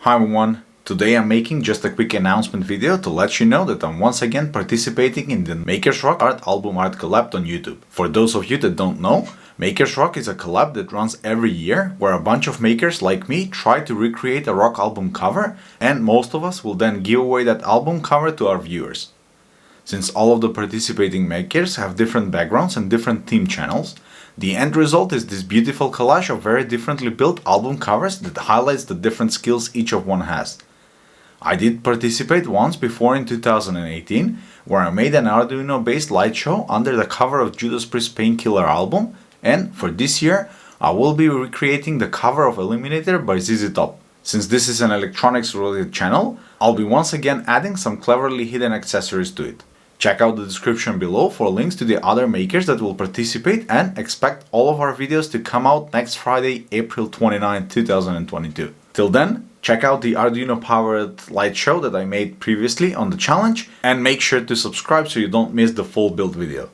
Hi everyone, today I'm making just a quick announcement video to let you know that I'm once again participating in the Makers Rock Art Album Art Collab on YouTube. For those of you that don't know, Makers Rock is a collab that runs every year where a bunch of makers like me try to recreate a rock album cover, and most of us will then give away that album cover to our viewers. Since all of the participating makers have different backgrounds and different theme channels, the end result is this beautiful collage of very differently built album covers that highlights the different skills each of one has. I did participate once before in 2018, where I made an Arduino based light show under the cover of Judas Priest Painkiller album, and for this year I will be recreating the cover of Eliminator by ZZ Top. Since this is an electronics related channel, I'll be once again adding some cleverly hidden accessories to it. Check out the description below for links to the other makers that will participate, and expect all of our videos to come out next Friday, April 29, 2022. Till then, check out the Arduino powered light show that I made previously on the challenge, and make sure to subscribe so you don't miss the full build video.